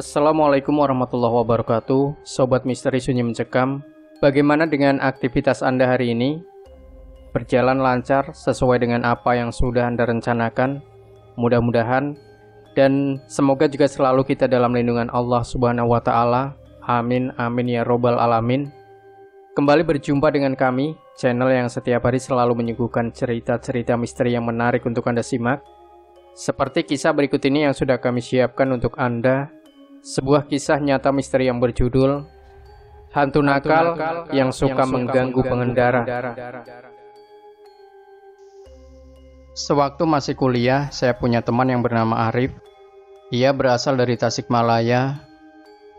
Assalamualaikum warahmatullahi wabarakatuh, Sobat Misteri Sunyi Mencekam. Bagaimana dengan aktivitas Anda hari ini? Berjalan lancar sesuai dengan apa yang sudah Anda rencanakan? Mudah-mudahan, dan semoga juga selalu kita dalam lindungan Allah Subhanahu wa Ta'ala. Amin, amin ya Robbal 'Alamin. Kembali berjumpa dengan kami, channel yang setiap hari selalu menyuguhkan cerita-cerita misteri yang menarik untuk Anda simak. Seperti kisah berikut ini yang sudah kami siapkan untuk Anda. Sebuah kisah nyata misteri yang berjudul Hantu Nakal yang suka mengganggu pengendara. Sewaktu masih kuliah, saya punya teman yang bernama Arif. Ia berasal dari Tasikmalaya.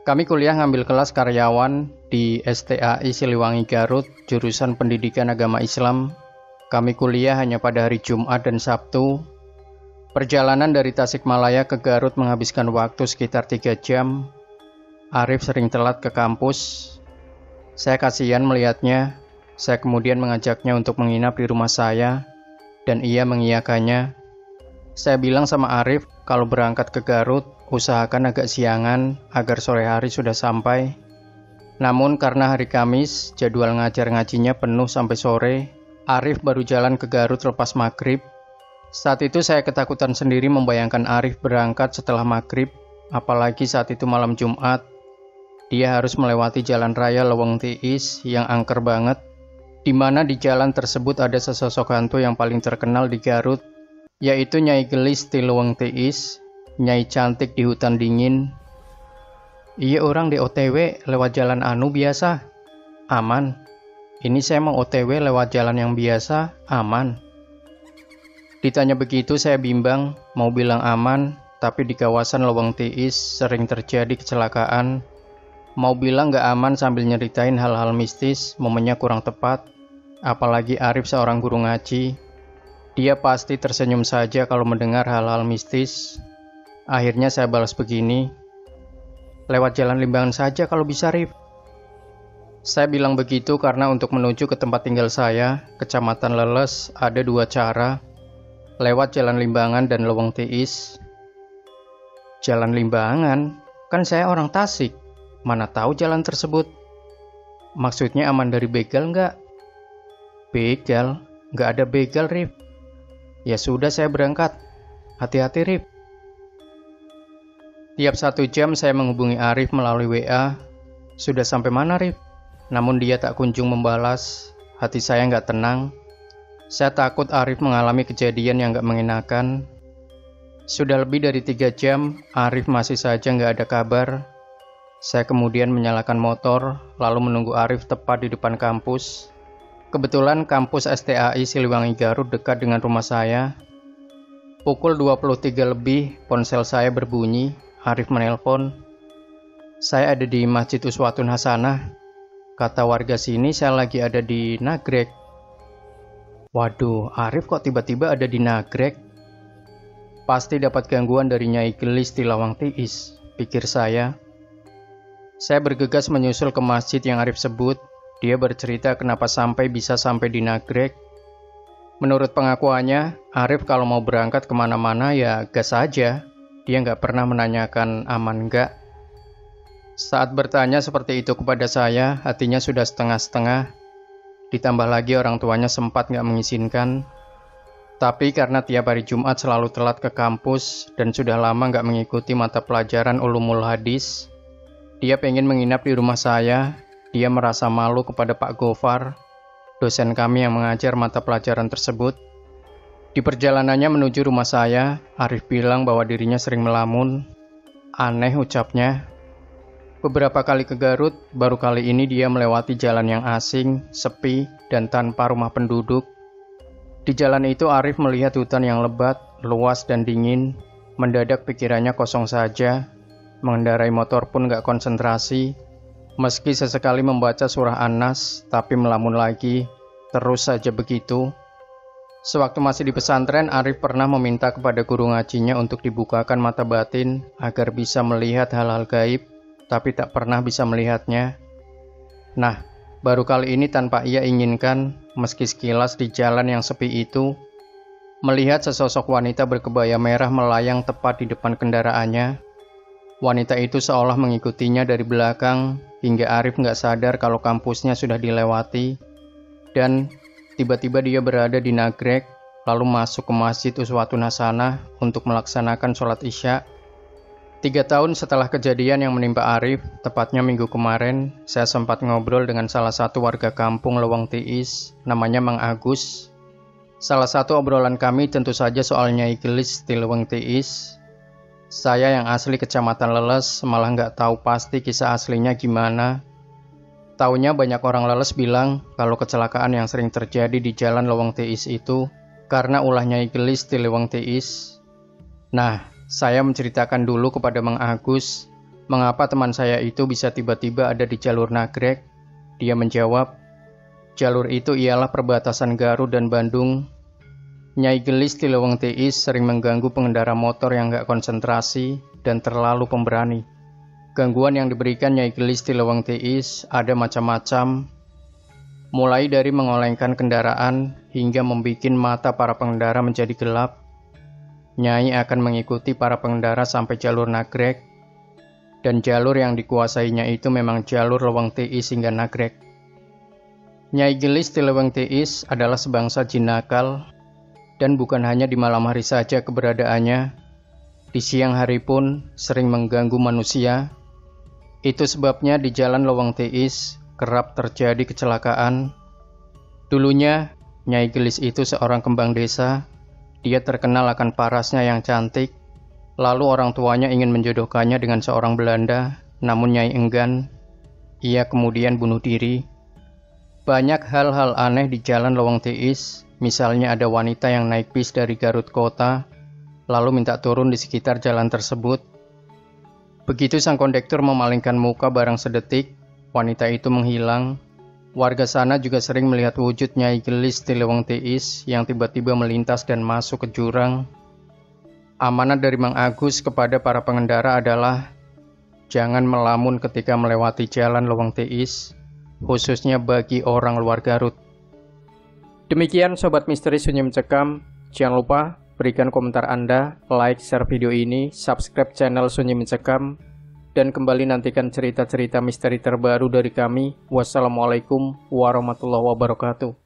Kami kuliah ngambil kelas karyawan di STAI Siliwangi Garut, jurusan Pendidikan Agama Islam. Kami kuliah hanya pada hari Jumat dan Sabtu. Perjalanan dari Tasikmalaya ke Garut menghabiskan waktu sekitar 3 jam. Arif sering telat ke kampus. Saya kasihan melihatnya. Saya kemudian mengajaknya untuk menginap di rumah saya, dan ia mengiyakannya. Saya bilang sama Arif, kalau berangkat ke Garut, usahakan agak siangan agar sore hari sudah sampai. Namun karena hari Kamis, jadwal ngajar ngajinya penuh sampai sore, Arif baru jalan ke Garut lepas maghrib. Saat itu saya ketakutan sendiri membayangkan Arif berangkat setelah maghrib, apalagi saat itu malam Jumat. Dia harus melewati jalan raya Leweng Tiis yang angker banget, di mana di jalan tersebut ada sesosok hantu yang paling terkenal di Garut, yaitu Nyai Gelis di Leweng Tiis, Nyai cantik di hutan dingin. Iya, orang di OTW lewat jalan anu biasa, aman. Ini saya mau OTW lewat jalan yang biasa, aman. Ditanya begitu saya bimbang, mau bilang aman, tapi di kawasan Leweng Tiis sering terjadi kecelakaan. Mau bilang gak aman sambil nyeritain hal-hal mistis, momennya kurang tepat. Apalagi Arif seorang guru ngaji. Dia pasti tersenyum saja kalau mendengar hal-hal mistis. Akhirnya saya balas begini, lewat jalan Limbangan saja kalau bisa, Rif. Saya bilang begitu karena untuk menuju ke tempat tinggal saya, Kecamatan Leles, ada 2 cara. Lewat Jalan Limbangan dan Leweng Tiis. Jalan Limbangan? Kan saya orang Tasik. Mana tahu jalan tersebut. Maksudnya aman dari begal nggak? Begal? Nggak ada begal, Rif. Ya sudah, saya berangkat. Hati-hati, Rif. Tiap 1 jam saya menghubungi Arif melalui WA. Sudah sampai mana, Rif? Namun dia tak kunjung membalas. Hati saya nggak tenang. Saya takut Arif mengalami kejadian yang gak mengenakan. Sudah lebih dari 3 jam, Arif masih saja gak ada kabar. Saya kemudian menyalakan motor, lalu menunggu Arif tepat di depan kampus. Kebetulan kampus STAI Siliwangi Garut dekat dengan rumah saya. Pukul 23 lebih, ponsel saya berbunyi. Arif menelpon. Saya ada di Masjid Uswatun Hasanah. Kata warga sini saya lagi ada di Nagrek. Waduh, Arif kok tiba-tiba ada di Nagrek? Pasti dapat gangguan dari Nyai Gelis di Leweng Tiis, pikir saya. Saya bergegas menyusul ke masjid yang Arif sebut. Dia bercerita kenapa bisa sampai di Nagrek. Menurut pengakuannya, Arif kalau mau berangkat kemana-mana ya gas aja. Dia nggak pernah menanyakan aman nggak. Saat bertanya seperti itu kepada saya, hatinya sudah setengah-setengah. Ditambah lagi orang tuanya sempat nggak mengizinkan. Tapi karena tiap hari Jumat selalu telat ke kampus dan sudah lama nggak mengikuti mata pelajaran Ulumul Hadis, dia pengen menginap di rumah saya. Dia merasa malu kepada Pak Gofar, dosen kami yang mengajar mata pelajaran tersebut. Di perjalanannya menuju rumah saya, Arif bilang bahwa dirinya sering melamun. Aneh ucapnya. Beberapa kali ke Garut, baru kali ini dia melewati jalan yang asing, sepi, dan tanpa rumah penduduk. Di jalan itu Arif melihat hutan yang lebat, luas dan dingin. Mendadak pikirannya kosong saja. Mengendarai motor pun gak konsentrasi. Meski sesekali membaca surah An-Nas, tapi melamun lagi. Terus saja begitu. Sewaktu masih di pesantren, Arif pernah meminta kepada guru ngajinya untuk dibukakan mata batin agar bisa melihat hal-hal gaib, tapi tak pernah bisa melihatnya. Nah, baru kali ini tanpa ia inginkan, meski sekilas di jalan yang sepi itu, melihat sesosok wanita berkebaya merah melayang tepat di depan kendaraannya. Wanita itu seolah mengikutinya dari belakang hingga Arif nggak sadar kalau kampusnya sudah dilewati dan tiba-tiba dia berada di Nagrek lalu masuk ke Masjid Uswatun Hasanah untuk melaksanakan sholat Isya. 3 tahun setelah kejadian yang menimpa Arif, tepatnya minggu kemarin, saya sempat ngobrol dengan salah satu warga kampung Leweng Tiis, namanya Mang Agus. Salah satu obrolan kami tentu saja soal Nyai Gelis di Leweng Tiis. Saya yang asli Kecamatan Leles malah nggak tahu pasti kisah aslinya gimana. Taunya banyak orang Leles bilang kalau kecelakaan yang sering terjadi di jalan Leweng Tiis itu karena ulah Nyai Gelis di Leweng Tiis. Nah, saya menceritakan dulu kepada Mang Agus, mengapa teman saya itu bisa tiba-tiba ada di jalur Nagrek. Dia menjawab, jalur itu ialah perbatasan Garut dan Bandung. Nyai Gelis di Leweng Tiis sering mengganggu pengendara motor yang gak konsentrasi dan terlalu pemberani. Gangguan yang diberikan Nyai Gelis di Leweng Tiis ada macam-macam, mulai dari mengolengkan kendaraan hingga membuat mata para pengendara menjadi gelap. Nyai akan mengikuti para pengendara sampai jalur Nagrek, dan jalur yang dikuasainya itu memang jalur Leweng Tiis hingga Nagrek. Nyai Gelis di Leweng Tiis adalah sebangsa jin nakal, dan bukan hanya di malam hari saja keberadaannya, di siang hari pun sering mengganggu manusia. Itu sebabnya di jalan Leweng Tiis kerap terjadi kecelakaan. Dulunya, Nyai Gelis itu seorang kembang desa. Dia terkenal akan parasnya yang cantik, lalu orang tuanya ingin menjodohkannya dengan seorang Belanda, namun Nyai enggan. Ia kemudian bunuh diri. Banyak hal-hal aneh di jalan Leweng Tiis, misalnya ada wanita yang naik bis dari Garut kota, lalu minta turun di sekitar jalan tersebut. Begitu sang kondektur memalingkan muka barang sedetik, wanita itu menghilang. Warga sana juga sering melihat wujud Nyai Gelis di Leweng Tiis yang tiba-tiba melintas dan masuk ke jurang. Amanat dari Mang Agus kepada para pengendara adalah jangan melamun ketika melewati jalan Leweng Tiis, khususnya bagi orang luar Garut. Demikian Sobat Misteri Sunyi Mencekam. Jangan lupa berikan komentar Anda, like, share video ini, subscribe channel Sunyi Mencekam, dan kembali nantikan cerita-cerita misteri terbaru dari kami. Wassalamualaikum warahmatullahi wabarakatuh.